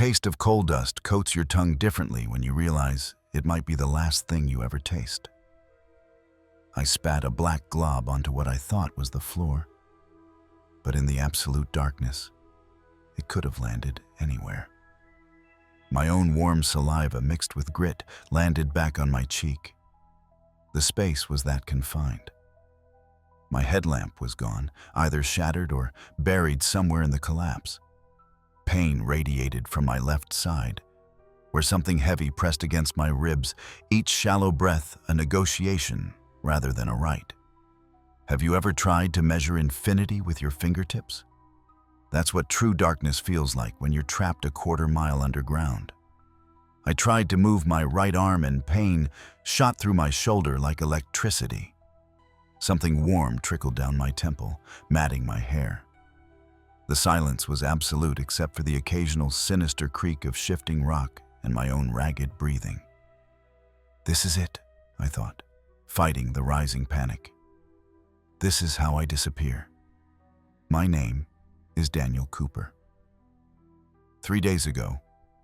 taste of coal dust coats your tongue differently when you realize it might be the last thing you ever taste. I spat a black glob onto what I thought was the floor, but in the absolute darkness, it could have landed anywhere. My own warm saliva mixed with grit landed back on my cheek. The space was that confined. My headlamp was gone, either shattered or buried somewhere in the collapse. Pain radiated from my left side, where something heavy pressed against my ribs, each shallow breath a negotiation rather than a right. Have you ever tried to measure infinity with your fingertips? That's what true darkness feels like when you're trapped a quarter mile underground. I tried to move my right arm and pain shot through my shoulder like electricity. Something warm trickled down my temple, matting my hair. The silence was absolute except for the occasional sinister creak of shifting rock and my own ragged breathing. This is it, I thought, fighting the rising panic. This is how I disappear. My name is Daniel Cooper. 3 days ago,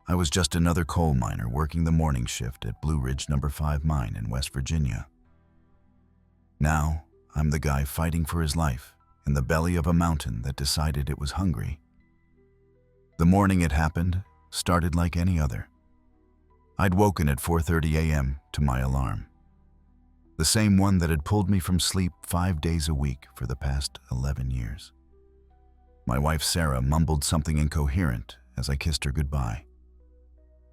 I was just another coal miner working the morning shift at Blue Ridge No. 5 mine in West Virginia. Now, I'm the guy fighting for his life in the belly of a mountain that decided it was hungry. The morning it happened started like any other. I'd woken at 4:30 a.m. to my alarm. The same one that had pulled me from sleep 5 days a week for the past 11 years. My wife Sarah mumbled something incoherent as I kissed her goodbye.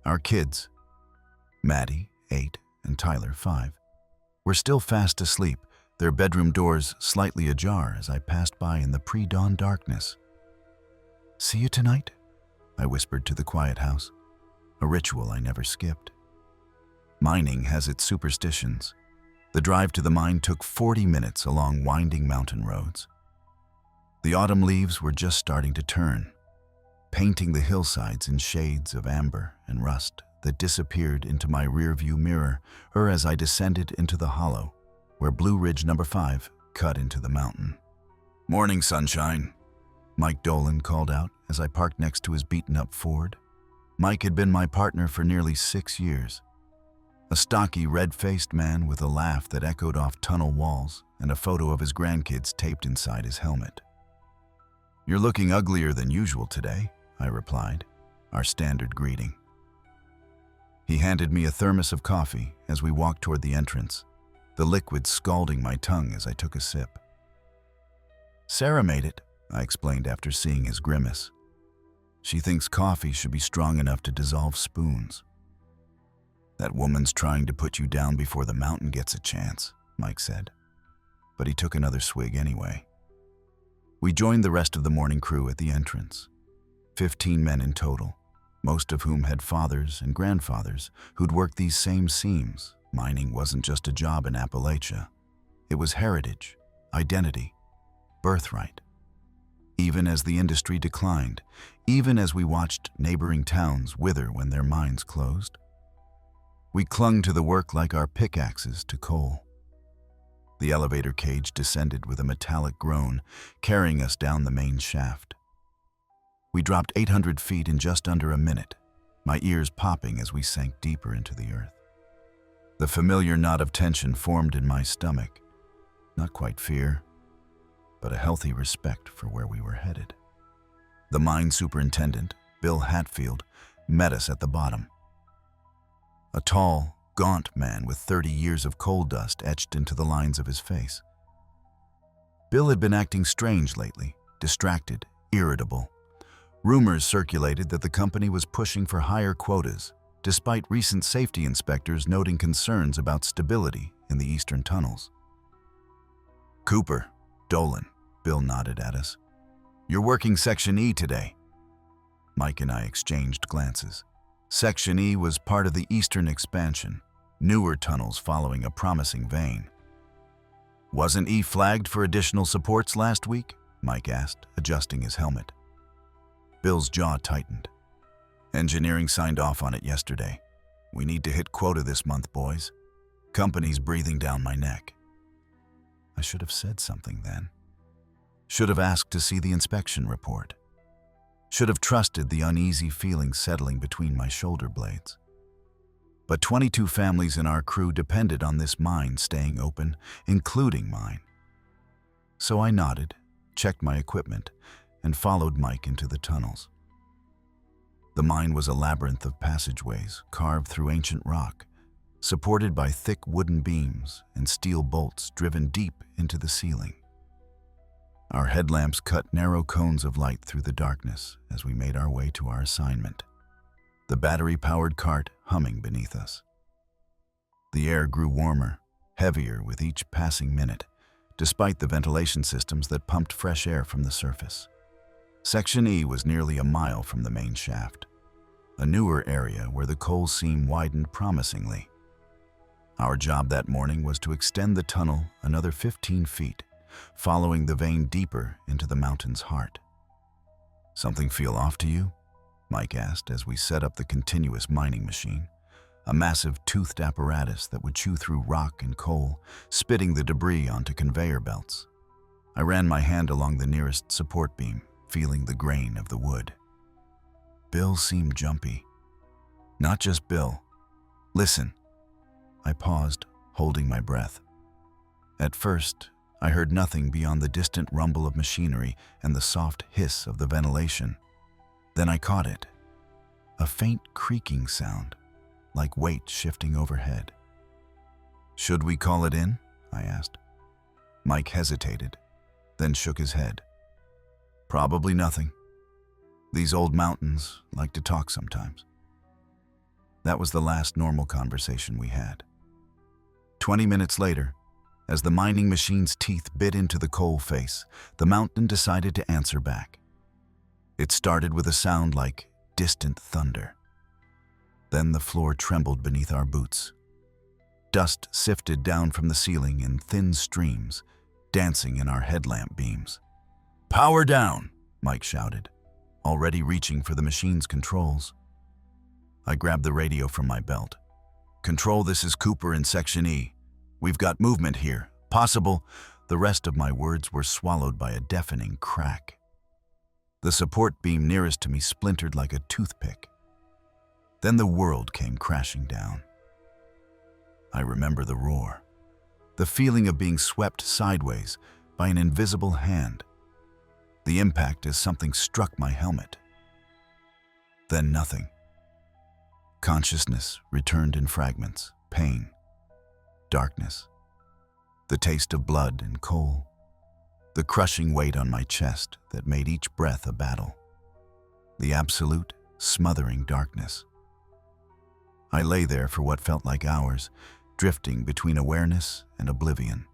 Our kids, Maddie, 8, and Tyler, 5, were still fast asleep, their bedroom doors slightly ajar as I passed by in the pre-dawn darkness. "See you tonight?" I whispered to the quiet house, a ritual I never skipped. Mining has its superstitions. The drive to the mine took 40 minutes along winding mountain roads. The autumn leaves were just starting to turn, painting the hillsides in shades of amber and rust that disappeared into my rearview mirror or as I descended into the hollow where Blue Ridge No. 5 cut into the mountain. "Morning, sunshine," Mike Dolan called out as I parked next to his beaten-up Ford. Mike had been my partner for nearly 6 years. A stocky, red-faced man with a laugh that echoed off tunnel walls and a photo of his grandkids taped inside his helmet. "You're looking uglier than usual today," I replied, our standard greeting. He handed me a thermos of coffee as we walked toward the entrance, the liquid scalding my tongue as I took a sip. "Sarah made it," I explained after seeing his grimace. "She thinks coffee should be strong enough to dissolve spoons." "That woman's trying to put you down before the mountain gets a chance," Mike said, but he took another swig anyway. We joined the rest of the morning crew at the entrance, 15 men in total, most of whom had fathers and grandfathers who'd worked these same seams. Mining wasn't just a job in Appalachia. It was heritage, identity, birthright. Even as the industry declined, even as we watched neighboring towns wither when their mines closed, we clung to the work like our pickaxes to coal. The elevator cage descended with a metallic groan, carrying us down the main shaft. We dropped 800 feet in just under a minute, my ears popping as we sank deeper into the earth. The familiar knot of tension formed in my stomach, not quite fear, but a healthy respect for where we were headed. The mine superintendent, Bill Hatfield, met us at the bottom. A tall, gaunt man with 30 years of coal dust etched into the lines of his face. Bill had been acting strange lately, distracted, irritable. Rumors circulated that the company was pushing for higher quotas, despite recent safety inspectors noting concerns about stability in the eastern tunnels. "Cooper, Dolan," Bill nodded at us. "You're working Section E today." Mike and I exchanged glances. Section E was part of the eastern expansion, newer tunnels following a promising vein. "Wasn't E flagged for additional supports last week?" Mike asked, adjusting his helmet. Bill's jaw tightened. "Engineering signed off on it yesterday. We need to hit quota this month, boys. Company's breathing down my neck." I should have said something then. Should have asked to see the inspection report. Should have trusted the uneasy feeling settling between my shoulder blades. But 22 families in our crew depended on this mine staying open, including mine. So I nodded, checked my equipment, and followed Mike into the tunnels. The mine was a labyrinth of passageways carved through ancient rock, supported by thick wooden beams and steel bolts driven deep into the ceiling. Our headlamps cut narrow cones of light through the darkness as we made our way to our assignment, the battery-powered cart humming beneath us. The air grew warmer, heavier with each passing minute, despite the ventilation systems that pumped fresh air from the surface. Section E was nearly a mile from the main shaft, a newer area where the coal seam widened promisingly. Our job that morning was to extend the tunnel another 15 feet, following the vein deeper into the mountain's heart. "Something feel off to you?" Mike asked as we set up the continuous mining machine, a massive toothed apparatus that would chew through rock and coal, spitting the debris onto conveyor belts. I ran my hand along the nearest support beam, feeling the grain of the wood. Bill seemed jumpy. "Not just Bill. Listen." I paused, holding my breath. At first, I heard nothing beyond the distant rumble of machinery and the soft hiss of the ventilation. Then I caught it. A faint creaking sound, like weight shifting overhead. "Should we call it in?" I asked. Mike hesitated, then shook his head. "Probably nothing. These old mountains like to talk sometimes." That was the last normal conversation we had. 20 minutes later, as the mining machine's teeth bit into the coal face, the mountain decided to answer back. It started with a sound like distant thunder. Then the floor trembled beneath our boots. Dust sifted down from the ceiling in thin streams, dancing in our headlamp beams. "Power down!" Mike shouted, already reaching for the machine's controls. I grabbed the radio from my belt. "Control, this is Cooper in Section E. We've got movement here. Possible." The rest of my words were swallowed by a deafening crack. The support beam nearest to me splintered like a toothpick. Then the world came crashing down. I remember the roar, the feeling of being swept sideways by an invisible hand, the impact as something struck my helmet. Then nothing. Consciousness returned in fragments, pain, darkness, the taste of blood and coal, the crushing weight on my chest that made each breath a battle, the absolute, smothering darkness. I lay there for what felt like hours, drifting between awareness and oblivion,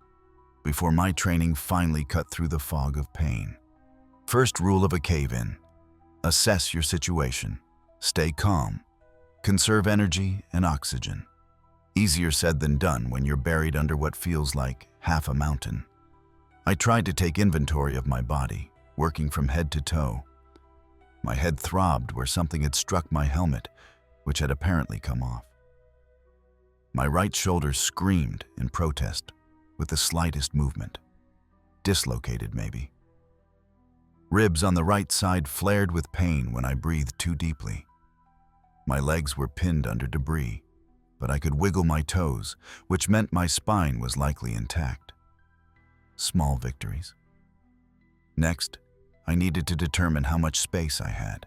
before my training finally cut through the fog of pain. First rule of a cave-in: assess your situation, stay calm, conserve energy and oxygen. Easier said than done when you're buried under what feels like half a mountain. I tried to take inventory of my body, working from head to toe. My head throbbed where something had struck my helmet, which had apparently come off. My right shoulder screamed in protest with the slightest movement. Dislocated, maybe. Ribs on the right side flared with pain when I breathed too deeply. My legs were pinned under debris, but I could wiggle my toes, which meant my spine was likely intact. Small victories. Next, I needed to determine how much space I had.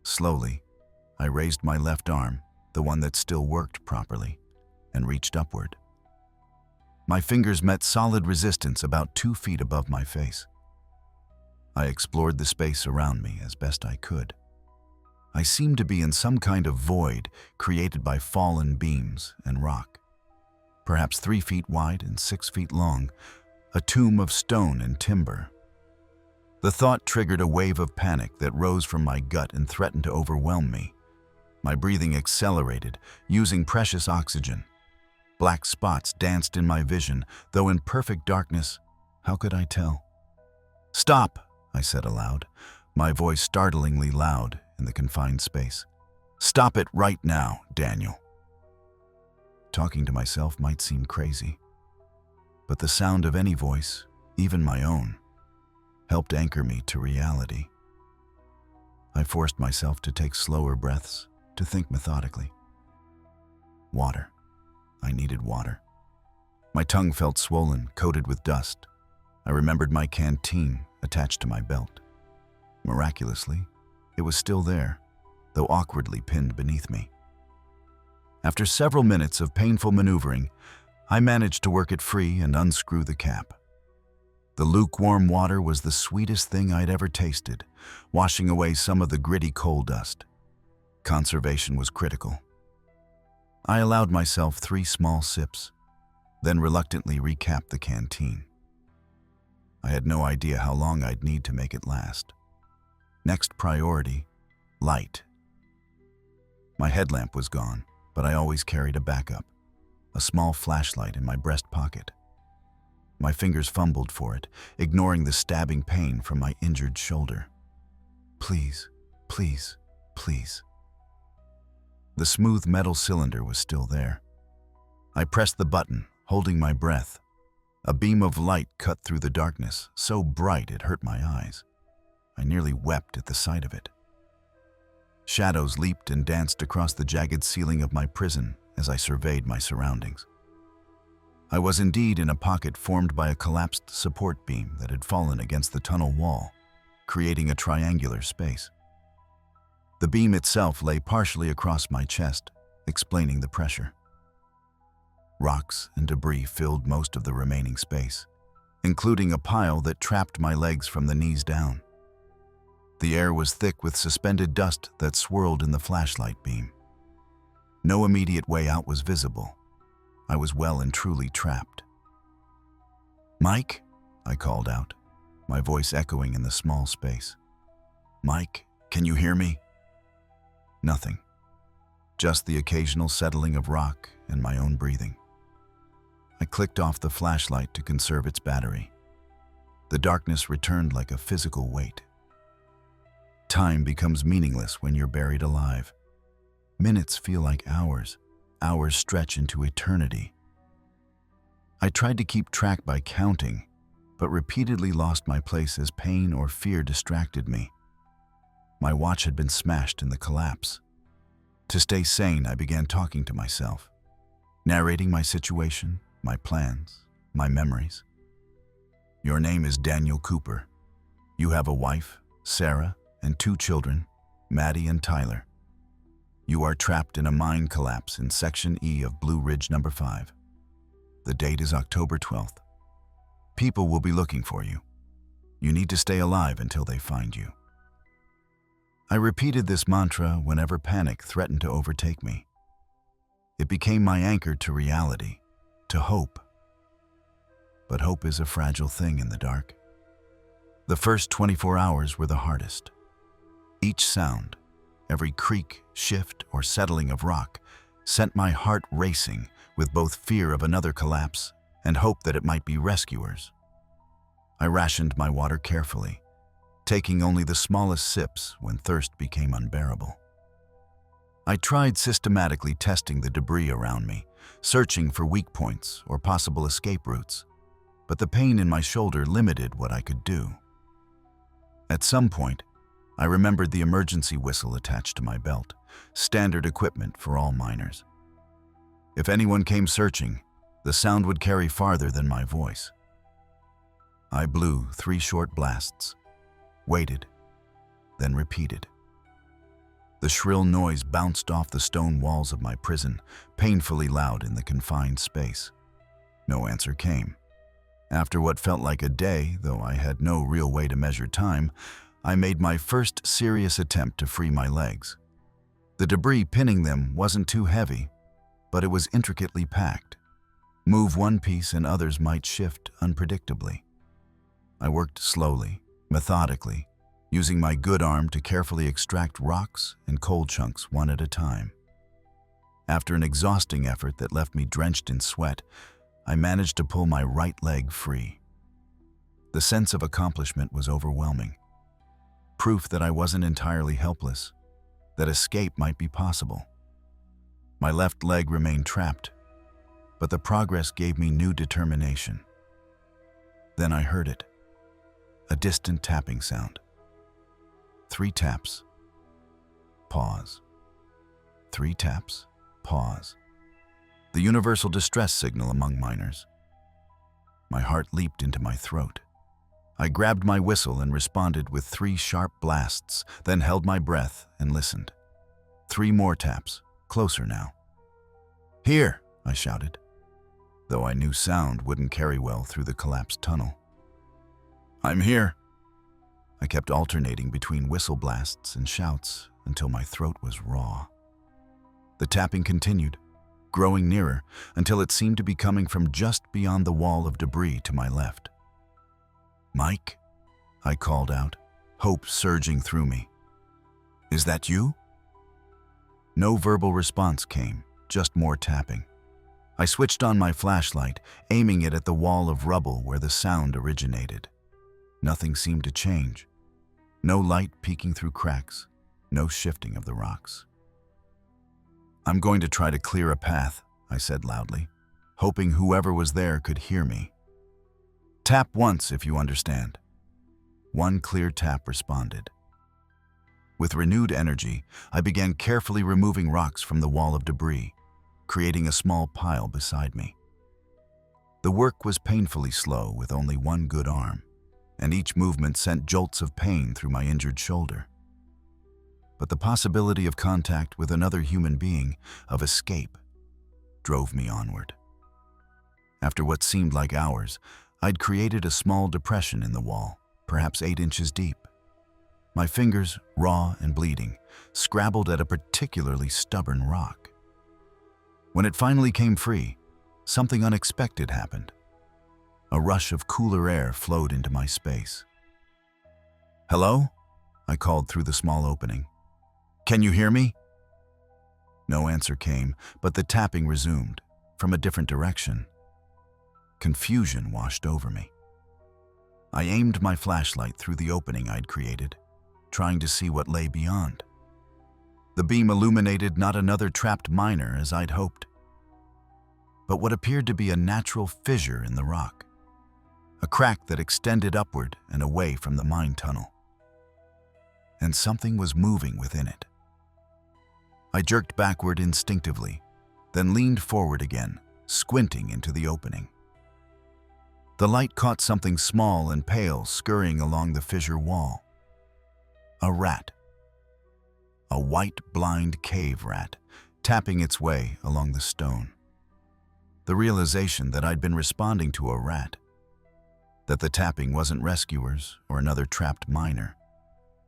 Slowly, I raised my left arm, the one that still worked properly, and reached upward. My fingers met solid resistance about 2 feet above my face. I explored the space around me as best I could. I seemed to be in some kind of void created by fallen beams and rock. Perhaps 3 feet wide and 6 feet long, a tomb of stone and timber. The thought triggered a wave of panic that rose from my gut and threatened to overwhelm me. My breathing accelerated, using precious oxygen. Black spots danced in my vision, though in perfect darkness, how could I tell? "Stop," I said aloud, my voice startlingly loud in the confined space. "Stop it right now, Daniel." Talking to myself might seem crazy, but the sound of any voice, even my own, helped anchor me to reality. I forced myself to take slower breaths, to think methodically. Water. I needed water. My tongue felt swollen, coated with dust. I remembered my canteen attached to my belt. Miraculously, it was still there, though awkwardly pinned beneath me. After several minutes of painful maneuvering, I managed to work it free and unscrew the cap. The lukewarm water was the sweetest thing I'd ever tasted, washing away some of the gritty coal dust. Conservation was critical. I allowed myself 3 small sips, then reluctantly recapped the canteen. I had no idea how long I'd need to make it last. Next priority, light. My headlamp was gone, but I always carried a backup, a small flashlight in my breast pocket. My fingers fumbled for it, ignoring the stabbing pain from my injured shoulder. Please, please, please. The smooth metal cylinder was still there. I pressed the button, holding my breath. A beam of light cut through the darkness, so bright it hurt my eyes. I nearly wept at the sight of it. Shadows leaped and danced across the jagged ceiling of my prison as I surveyed my surroundings. I was indeed in a pocket formed by a collapsed support beam that had fallen against the tunnel wall, creating a triangular space. The beam itself lay partially across my chest, explaining the pressure. Rocks and debris filled most of the remaining space, including a pile that trapped my legs from the knees down. The air was thick with suspended dust that swirled in the flashlight beam. No immediate way out was visible. I was well and truly trapped. "Mike?" I called out, my voice echoing in the small space. "Mike, can you hear me?" Nothing. Just the occasional settling of rock and my own breathing. I clicked off the flashlight to conserve its battery. The darkness returned like a physical weight. Time becomes meaningless when you're buried alive. Minutes feel like hours. Hours stretch into eternity. I tried to keep track by counting, but repeatedly lost my place as pain or fear distracted me. My watch had been smashed in the collapse. To stay sane, I began talking to myself, narrating my situation, my plans, my memories. "Your name is Daniel Cooper. You have a wife, Sarah, and 2 children, Maddie and Tyler. You are trapped in a mine collapse in Section E of Blue Ridge No. 5. The date is October 12th. People will be looking for you. You need to stay alive until they find you." I repeated this mantra whenever panic threatened to overtake me. It became my anchor to reality, to hope. But hope is a fragile thing in the dark. The first 24 hours were the hardest. Each sound, every creak, shift, or settling of rock sent my heart racing with both fear of another collapse and hope that it might be rescuers. I rationed my water carefully, taking only the smallest sips when thirst became unbearable. I tried systematically testing the debris around me, searching for weak points or possible escape routes, but the pain in my shoulder limited what I could do. At some point, I remembered the emergency whistle attached to my belt, standard equipment for all miners. If anyone came searching, the sound would carry farther than my voice. I blew 3 short blasts, waited, then repeated. The shrill noise bounced off the stone walls of my prison, painfully loud in the confined space. No answer came. After what felt like a day, though I had no real way to measure time, I made my first serious attempt to free my legs. The debris pinning them wasn't too heavy, but it was intricately packed. Move one piece and others might shift unpredictably. I worked slowly, methodically, using my good arm to carefully extract rocks and coal chunks one at a time. After an exhausting effort that left me drenched in sweat, I managed to pull my right leg free. The sense of accomplishment was overwhelming. Proof that I wasn't entirely helpless, that escape might be possible. My left leg remained trapped, but the progress gave me new determination. Then I heard it, a distant tapping sound. 3 taps, Pause. 3 taps. Pause. The universal distress signal among miners. My heart leaped into my throat. I grabbed my whistle and responded with 3 sharp blasts, then held my breath and listened. 3 more taps, closer now. "Here!" I shouted, though I knew sound wouldn't carry well through the collapsed tunnel. "I'm here." I kept alternating between whistle blasts and shouts until my throat was raw. The tapping continued, growing nearer until it seemed to be coming from just beyond the wall of debris to my left. "Mike?" I called out, hope surging through me. "Is that you?" No verbal response came, just more tapping. I switched on my flashlight, aiming it at the wall of rubble where the sound originated. Nothing seemed to change. No light peeking through cracks, no shifting of the rocks. "I'm going to try to clear a path," I said loudly, hoping whoever was there could hear me. "Tap once if you understand." 1 clear tap responded. With renewed energy, I began carefully removing rocks from the wall of debris, creating a small pile beside me. The work was painfully slow with only 1 good arm, and each movement sent jolts of pain through my injured shoulder. But the possibility of contact with another human being, of escape, drove me onward. After what seemed like hours, I'd created a small depression in the wall, perhaps 8 inches deep. My fingers, raw and bleeding, scrabbled at a particularly stubborn rock. When it finally came free, something unexpected happened. A rush of cooler air flowed into my space. "Hello?" I called through the small opening. "Can you hear me?" No answer came, but the tapping resumed, from a different direction. Confusion washed over me. I aimed my flashlight through the opening I'd created, trying to see what lay beyond. The beam illuminated not another trapped miner as I'd hoped, but what appeared to be a natural fissure in the rock, a crack that extended upward and away from the mine tunnel. And something was moving within it. I jerked backward instinctively, then leaned forward again, squinting into the opening. The light caught something small and pale scurrying along the fissure wall. A rat. A white, blind cave rat, tapping its way along the stone. The realization that I'd been responding to a rat, that the tapping wasn't rescuers or another trapped miner,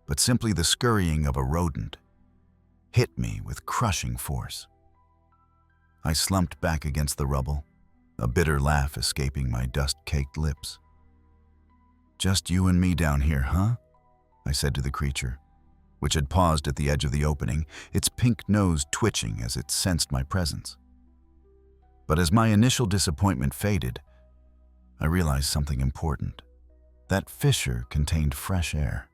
but simply the scurrying of a rodent, hit me with crushing force. I slumped back against the rubble, a bitter laugh escaping my dust-caked lips. "Just you and me down here, huh?" I said to the creature, which had paused at the edge of the opening, its pink nose twitching as it sensed my presence. But as my initial disappointment faded, I realized something important. That fissure contained fresh air.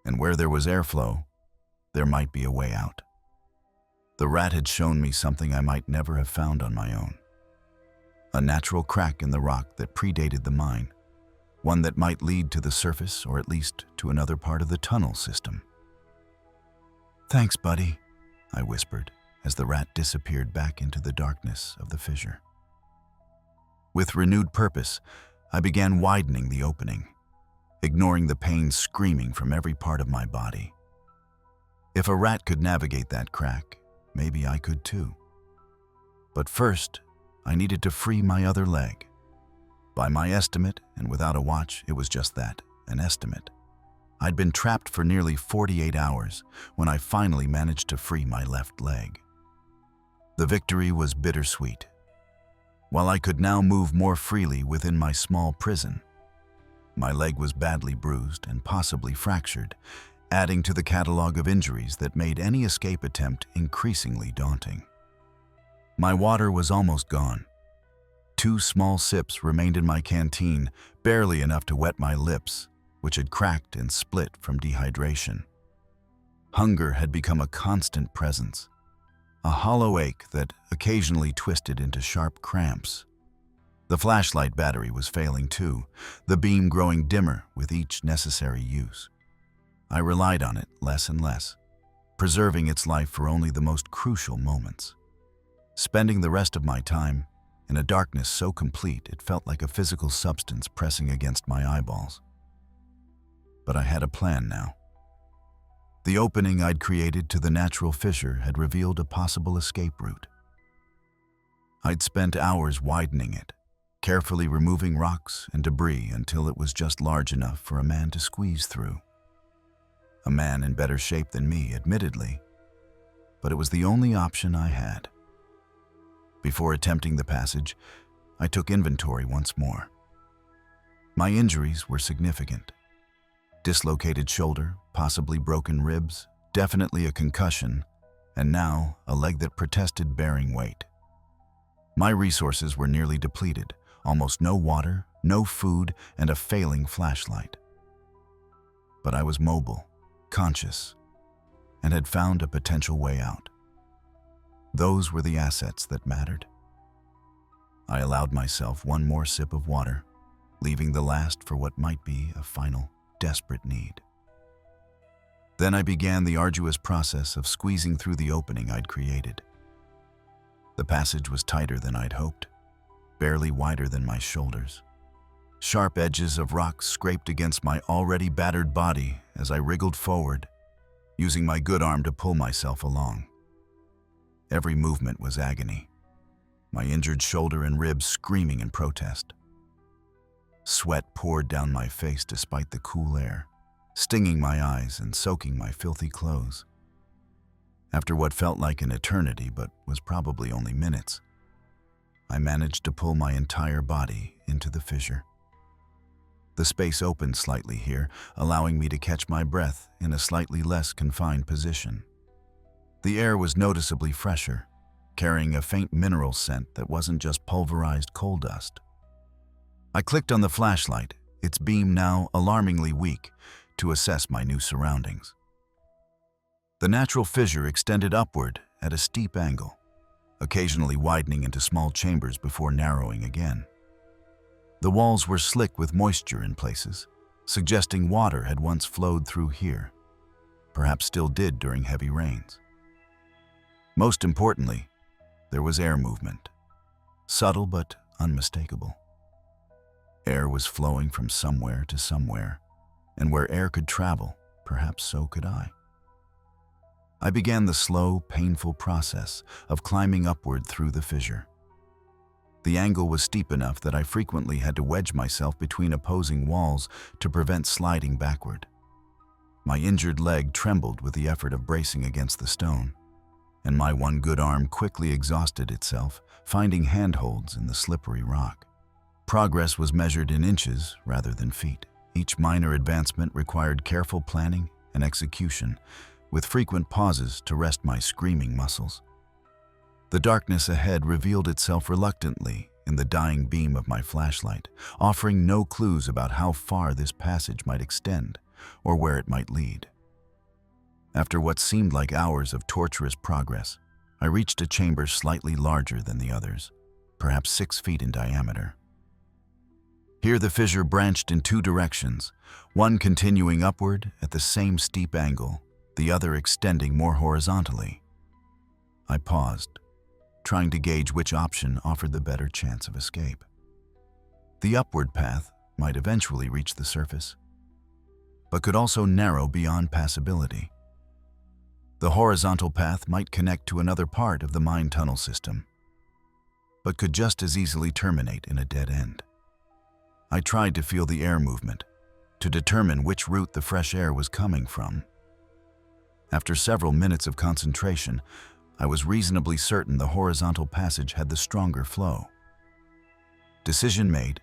And where there was airflow, there might be a way out. The rat had shown me something I might never have found on my own. A natural crack in the rock that predated the mine, one that might lead to the surface or at least to another part of the tunnel system. "Thanks, buddy," I whispered as the rat disappeared back into the darkness of the fissure. With renewed purpose, I began widening the opening, ignoring the pain screaming from every part of my body. If a rat could navigate that crack, maybe I could too. But first, I needed to free my other leg. By my estimate, and without a watch, it was just that, an estimate. I'd been trapped for nearly 48 hours when I finally managed to free my left leg. The victory was bittersweet. While I could now move more freely within my small prison, my leg was badly bruised and possibly fractured, adding to the catalog of injuries that made any escape attempt increasingly daunting. My water was almost gone. 2 small sips remained in my canteen, barely enough to wet my lips, which had cracked and split from dehydration. Hunger had become a constant presence, a hollow ache that occasionally twisted into sharp cramps. The flashlight battery was failing too, the beam growing dimmer with each necessary use. I relied on it less and less, preserving its life for only the most crucial moments. Spending the rest of my time in a darkness so complete it felt like a physical substance pressing against my eyeballs. But I had a plan now. The opening I'd created to the natural fissure had revealed a possible escape route. I'd spent hours widening it, carefully removing rocks and debris until it was just large enough for a man to squeeze through. A man in better shape than me, admittedly, but it was the only option I had. Before attempting the passage, I took inventory once more. My injuries were significant. Dislocated shoulder, possibly broken ribs, definitely a concussion, and now a leg that protested bearing weight. My resources were nearly depleted, almost no water, no food, and a failing flashlight. But I was mobile, conscious, and had found a potential way out. Those were the assets that mattered. I allowed myself one more sip of water, leaving the last for what might be a final, desperate need. Then I began the arduous process of squeezing through the opening I'd created. The passage was tighter than I'd hoped, barely wider than my shoulders. Sharp edges of rock scraped against my already battered body as I wriggled forward, using my good arm to pull myself along. Every movement was agony, my injured shoulder and ribs screaming in protest. Sweat poured down my face despite the cool air, stinging my eyes and soaking my filthy clothes. After what felt like an eternity but was probably only minutes, I managed to pull my entire body into the fissure. The space opened slightly here, allowing me to catch my breath in a slightly less confined position. The air was noticeably fresher, carrying a faint mineral scent that wasn't just pulverized coal dust. I clicked on the flashlight, its beam now alarmingly weak, to assess my new surroundings. The natural fissure extended upward at a steep angle, occasionally widening into small chambers before narrowing again. The walls were slick with moisture in places, suggesting water had once flowed through here, perhaps still did during heavy rains. Most importantly, there was air movement, subtle but unmistakable. Air was flowing from somewhere to somewhere, and where air could travel, perhaps so could I. I began the slow, painful process of climbing upward through the fissure. The angle was steep enough that I frequently had to wedge myself between opposing walls to prevent sliding backward. My injured leg trembled with the effort of bracing against the stone, and my one good arm quickly exhausted itself, finding handholds in the slippery rock. Progress was measured in inches rather than feet. Each minor advancement required careful planning and execution, with frequent pauses to rest my screaming muscles. The darkness ahead revealed itself reluctantly in the dying beam of my flashlight, offering no clues about how far this passage might extend or where it might lead. After what seemed like hours of torturous progress, I reached a chamber slightly larger than the others, perhaps 6 feet in diameter. Here the fissure branched in 2 directions, one continuing upward at the same steep angle, the other extending more horizontally. I paused, trying to gauge which option offered the better chance of escape. The upward path might eventually reach the surface, but could also narrow beyond passability. The horizontal path might connect to another part of the mine tunnel system, but could just as easily terminate in a dead end. I tried to feel the air movement, to determine which route the fresh air was coming from. After several minutes of concentration, I was reasonably certain the horizontal passage had the stronger flow. Decision made,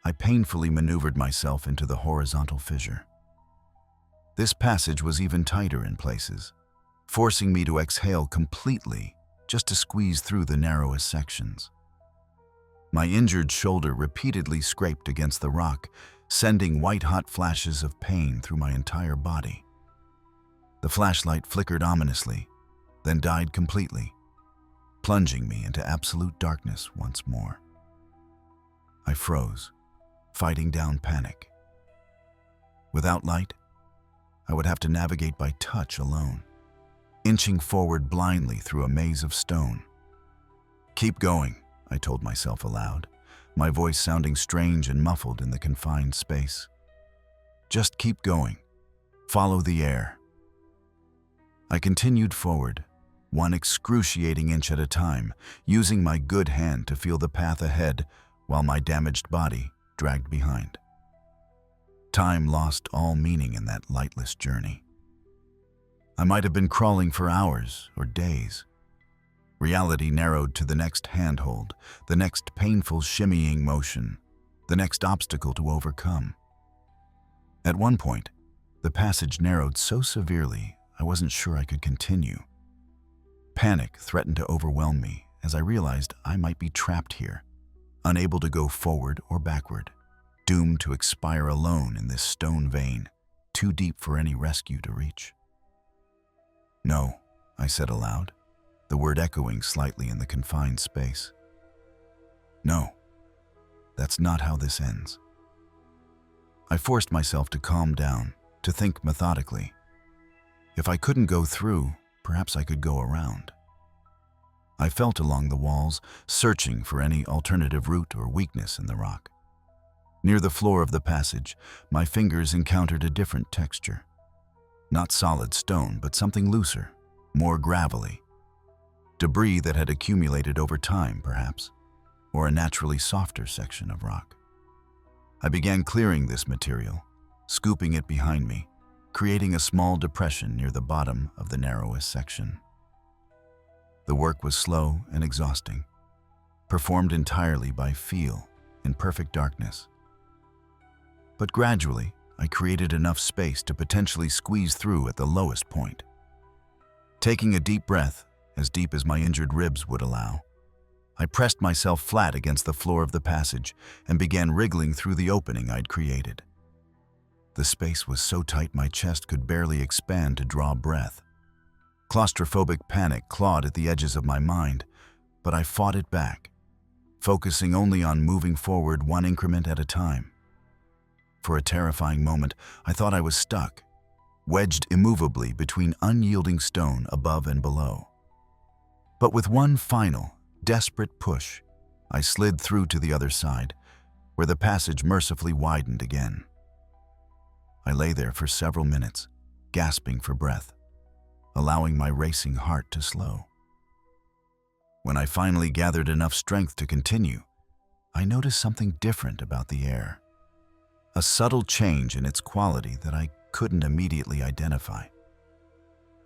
I painfully maneuvered myself into the horizontal fissure. This passage was even tighter in places, forcing me to exhale completely just to squeeze through the narrowest sections. My injured shoulder repeatedly scraped against the rock, sending white-hot flashes of pain through my entire body. The flashlight flickered ominously, then died completely, plunging me into absolute darkness once more. I froze, fighting down panic. Without light, I would have to navigate by touch alone. inching forward blindly through a maze of stone. "Keep going," I told myself aloud, my voice sounding strange and muffled in the confined space. "Just keep going. Follow the air." I continued forward, one excruciating inch at a time, using my good hand to feel the path ahead while my damaged body dragged behind. Time lost all meaning in that lightless journey. I might have been crawling for hours or days. Reality narrowed to the next handhold, the next painful shimmying motion, the next obstacle to overcome. At one point, the passage narrowed so severely I wasn't sure I could continue. Panic threatened to overwhelm me as I realized I might be trapped here, unable to go forward or backward, doomed to expire alone in this stone vein, too deep for any rescue to reach. "No," I said aloud, the word echoing slightly in the confined space. "No, that's not how this ends." I forced myself to calm down, to think methodically. If I couldn't go through, perhaps I could go around. I felt along the walls, searching for any alternative route or weakness in the rock. Near the floor of the passage, my fingers encountered a different texture. Not solid stone, but something looser, more gravelly. Debris that had accumulated over time, perhaps, or a naturally softer section of rock. I began clearing this material, scooping it behind me, creating a small depression near the bottom of the narrowest section. The work was slow and exhausting, performed entirely by feel in perfect darkness. But gradually, I created enough space to potentially squeeze through at the lowest point. Taking a deep breath, as deep as my injured ribs would allow, I pressed myself flat against the floor of the passage and began wriggling through the opening I'd created. The space was so tight my chest could barely expand to draw breath. Claustrophobic panic clawed at the edges of my mind, but I fought it back, focusing only on moving forward one increment at a time. For a terrifying moment, I thought I was stuck, wedged immovably between unyielding stone above and below. But with one final, desperate push, I slid through to the other side, where the passage mercifully widened again. I lay there for several minutes, gasping for breath, allowing my racing heart to slow. When I finally gathered enough strength to continue, I noticed something different about the air. A subtle change in its quality that I couldn't immediately identify.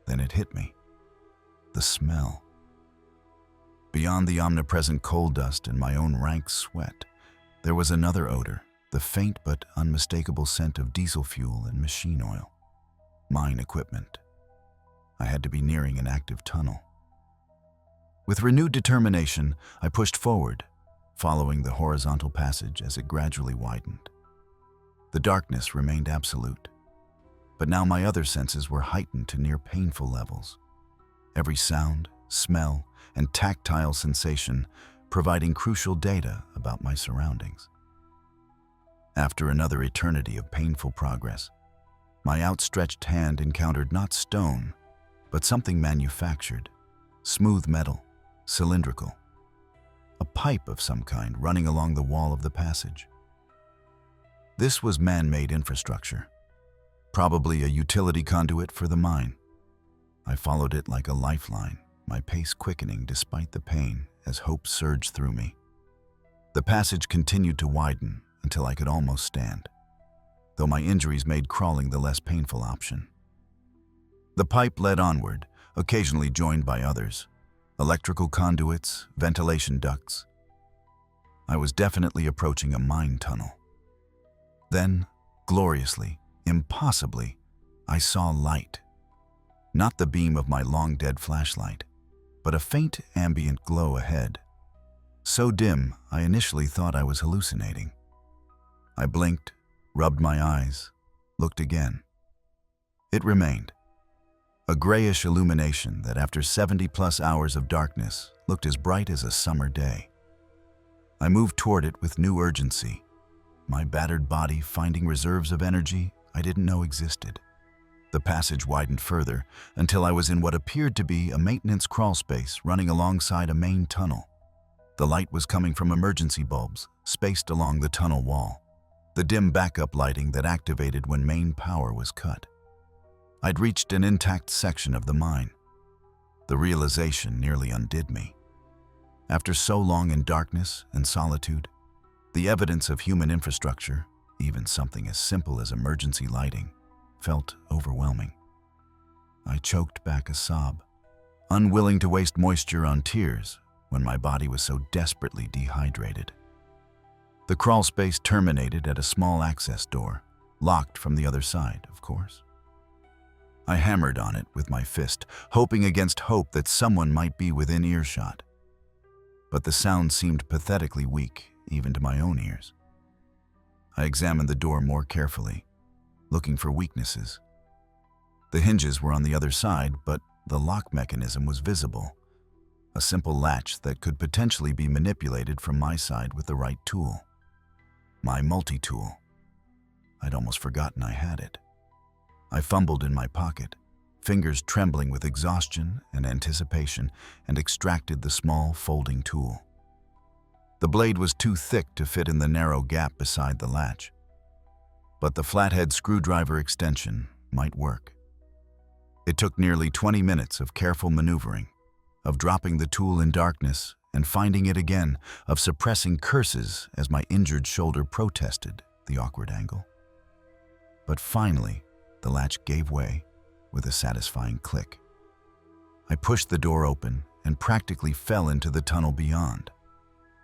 Then it hit me. The smell. Beyond the omnipresent coal dust and my own rank sweat, there was another odor, the faint but unmistakable scent of diesel fuel and machine oil. Mine equipment. I had to be nearing an active tunnel. With renewed determination, I pushed forward, following the horizontal passage as it gradually widened. The darkness remained absolute, but now my other senses were heightened to near painful levels. Every sound, smell, and tactile sensation providing crucial data about my surroundings. After another eternity of painful progress, my outstretched hand encountered not stone, but something manufactured, smooth metal, cylindrical. A pipe of some kind running along the wall of the passage. This was man-made infrastructure, probably a utility conduit for the mine. I followed it like a lifeline, my pace quickening despite the pain as hope surged through me. The passage continued to widen until I could almost stand, though my injuries made crawling the less painful option. The pipe led onward, occasionally joined by others, electrical conduits, ventilation ducts. I was definitely approaching a mine tunnel. Then, gloriously, impossibly, I saw light. Not the beam of my long-dead flashlight, but a faint ambient glow ahead. So dim, I initially thought I was hallucinating. I blinked, rubbed my eyes, looked again. It remained. A grayish illumination that after 70+ hours of darkness looked as bright as a summer day. I moved toward it with new urgency, my battered body finding reserves of energy I didn't know existed. The passage widened further until I was in what appeared to be a maintenance crawl space running alongside a main tunnel. The light was coming from emergency bulbs spaced along the tunnel wall, the dim backup lighting that activated when main power was cut. I'd reached an intact section of the mine. The realization nearly undid me. After so long in darkness and solitude, the evidence of human infrastructure, even something as simple as emergency lighting, felt overwhelming. I choked back a sob, unwilling to waste moisture on tears when my body was so desperately dehydrated. The crawl space terminated at a small access door, locked from the other side, of course. I hammered on it with my fist, hoping against hope that someone might be within earshot. But the sound seemed pathetically weak, even to my own ears. I examined the door more carefully, looking for weaknesses. The hinges were on the other side, but the lock mechanism was visible, a simple latch that could potentially be manipulated from my side with the right tool. My multi-tool. I'd almost forgotten I had it. I fumbled in my pocket, fingers trembling with exhaustion and anticipation, and extracted the small folding tool. The blade was too thick to fit in the narrow gap beside the latch, but the flathead screwdriver extension might work. It took nearly 20 minutes of careful maneuvering, of dropping the tool in darkness and finding it again, of suppressing curses as my injured shoulder protested the awkward angle. But finally, the latch gave way with a satisfying click. I pushed the door open and practically fell into the tunnel beyond,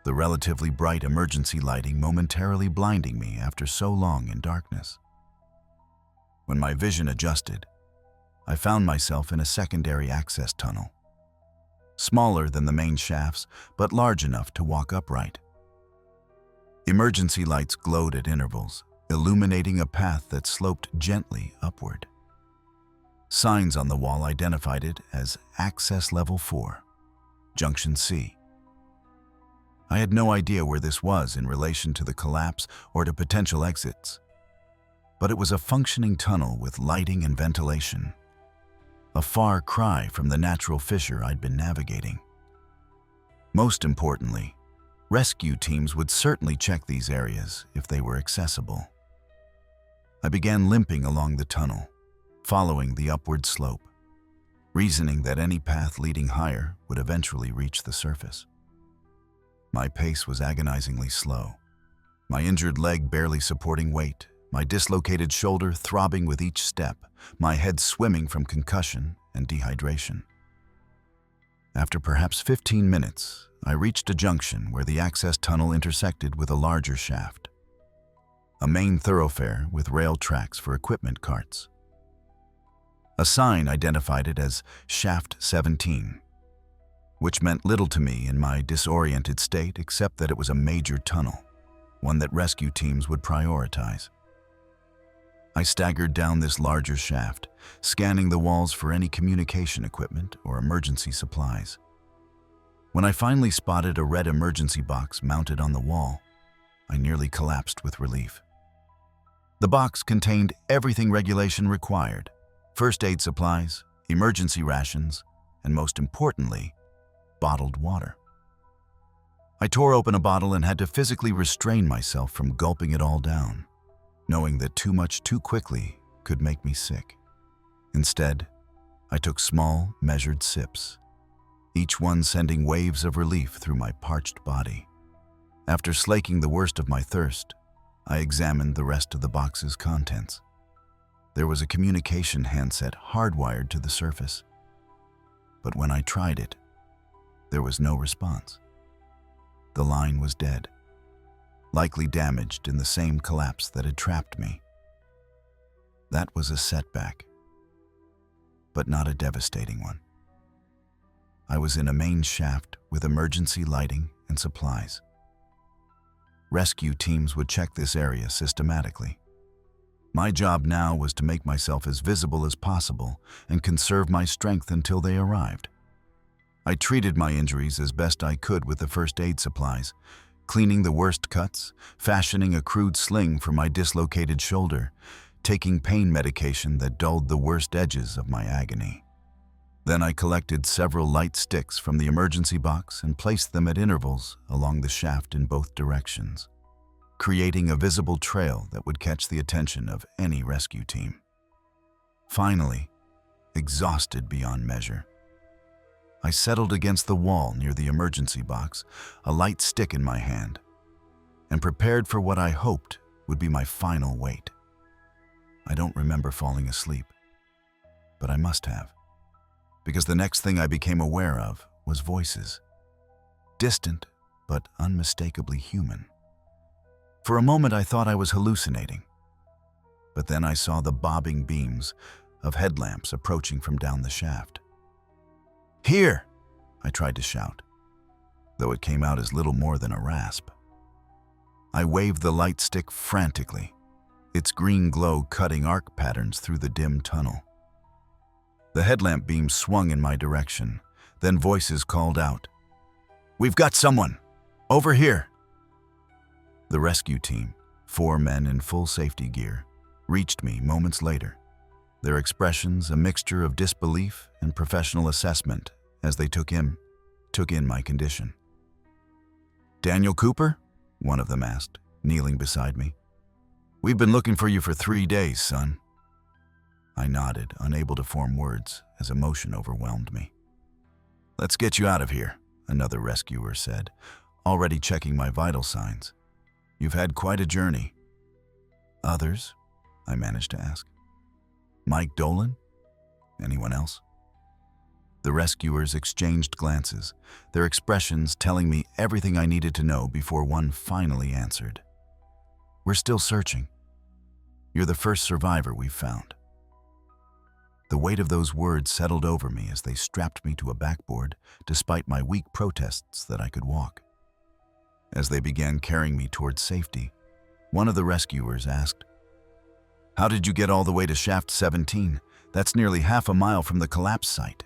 the relatively bright emergency lighting momentarily blinding me after so long in darkness. When my vision adjusted, I found myself in a secondary access tunnel, smaller than the main shafts, but large enough to walk upright. Emergency lights glowed at intervals, illuminating a path that sloped gently upward. Signs on the wall identified it as Access Level 4, Junction C. I had no idea where this was in relation to the collapse or to potential exits, but it was a functioning tunnel with lighting and ventilation, a far cry from the natural fissure I'd been navigating. Most importantly, rescue teams would certainly check these areas if they were accessible. I began limping along the tunnel, following the upward slope, reasoning that any path leading higher would eventually reach the surface. My pace was agonizingly slow, my injured leg barely supporting weight, my dislocated shoulder throbbing with each step, my head swimming from concussion and dehydration. After perhaps 15 minutes, I reached a junction where the access tunnel intersected with a larger shaft, a main thoroughfare with rail tracks for equipment carts. A sign identified it as Shaft 17, which meant little to me in my disoriented state except that it was a major tunnel, one that rescue teams would prioritize. I staggered down this larger shaft, scanning the walls for any communication equipment or emergency supplies. When I finally spotted a red emergency box mounted on the wall, I nearly collapsed with relief. The box contained everything regulation required: first aid supplies, emergency rations, and most importantly, bottled water. I tore open a bottle and had to physically restrain myself from gulping it all down, knowing that too much too quickly could make me sick. Instead, I took small, measured sips, each one sending waves of relief through my parched body. After slaking the worst of my thirst, I examined the rest of the box's contents. There was a communication handset hardwired to the surface, but when I tried it, there was no response. The line was dead, likely damaged in the same collapse that had trapped me. That was a setback, but not a devastating one. I was in a main shaft with emergency lighting and supplies. Rescue teams would check this area systematically. My job now was to make myself as visible as possible and conserve my strength until they arrived. I treated my injuries as best I could with the first aid supplies, cleaning the worst cuts, fashioning a crude sling for my dislocated shoulder, taking pain medication that dulled the worst edges of my agony. Then I collected several light sticks from the emergency box and placed them at intervals along the shaft in both directions, creating a visible trail that would catch the attention of any rescue team. Finally, exhausted beyond measure, I settled against the wall near the emergency box, a light stick in my hand, and prepared for what I hoped would be my final wait. I don't remember falling asleep, but I must have, because the next thing I became aware of was voices, distant but unmistakably human. For a moment I thought I was hallucinating, but then I saw the bobbing beams of headlamps approaching from down the shaft. "Here!" I tried to shout, though it came out as little more than a rasp. I waved the light stick frantically, its green glow cutting arc patterns through the dim tunnel. The headlamp beam swung in my direction, then voices called out, "We've got someone! Over here!" The rescue team, 4 men in full safety gear, reached me moments later, their expressions a mixture of disbelief and professional assessment as they took in my condition. "Daniel Cooper?" one of them asked, kneeling beside me. "We've been looking for you for 3 days, son." I nodded, unable to form words as emotion overwhelmed me. "Let's get you out of here," another rescuer said, already checking my vital signs. "You've had quite a journey." "Others?" I managed to ask. "Mike Dolan? Anyone else?" The rescuers exchanged glances, their expressions telling me everything I needed to know before one finally answered. "We're still searching. You're the first survivor we've found." The weight of those words settled over me as they strapped me to a backboard, despite my weak protests that I could walk. As they began carrying me towards safety, one of the rescuers asked, "How did you get all the way to Shaft 17? That's nearly half a mile from the collapse site."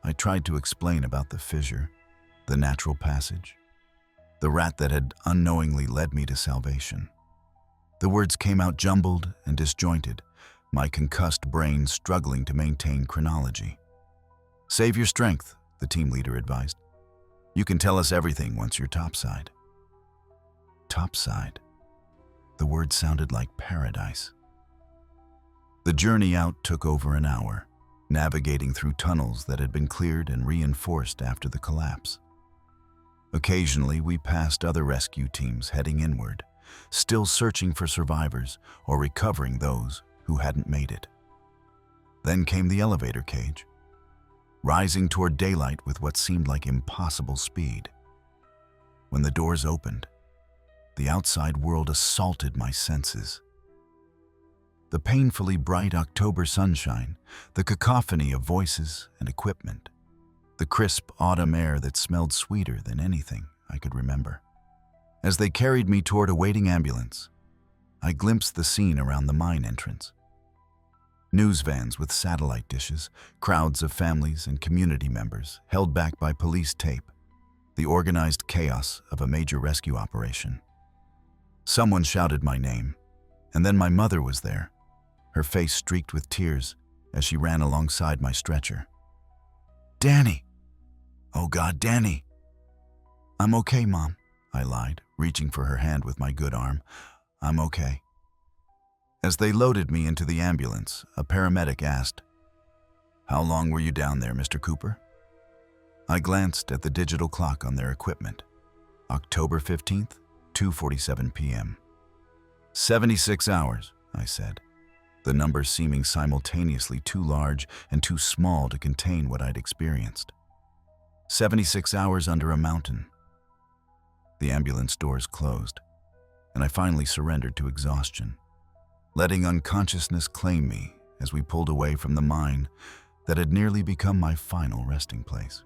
I tried to explain about the fissure, the natural passage, the rat that had unknowingly led me to salvation. The words came out jumbled and disjointed, my concussed brain struggling to maintain chronology. "Save your strength," the team leader advised. "You can tell us everything once you're topside." Topside? The word sounded like paradise. The journey out took over an hour, navigating through tunnels that had been cleared and reinforced after the collapse. Occasionally, we passed other rescue teams heading inward, still searching for survivors or recovering those who hadn't made it. Then came the elevator cage, rising toward daylight with what seemed like impossible speed. When the doors opened, the outside world assaulted my senses. The painfully bright October sunshine, the cacophony of voices and equipment, the crisp autumn air that smelled sweeter than anything I could remember. As they carried me toward a waiting ambulance, I glimpsed the scene around the mine entrance. News vans with satellite dishes, crowds of families and community members held back by police tape, the organized chaos of a major rescue operation. Someone shouted my name, and then my mother was there, her face streaked with tears as she ran alongside my stretcher. "Danny! Oh God, Danny!" "I'm okay, Mom," I lied, reaching for her hand with my good arm. "I'm okay." As they loaded me into the ambulance, a paramedic asked, "How long were you down there, Mr. Cooper?" I glanced at the digital clock on their equipment. October 15th, 2:47 p.m. 76 hours, I said, the numbers seeming simultaneously too large and too small to contain what I'd experienced. 76 hours under a mountain. The ambulance doors closed, and I finally surrendered to exhaustion, letting unconsciousness claim me as we pulled away from the mine that had nearly become my final resting place.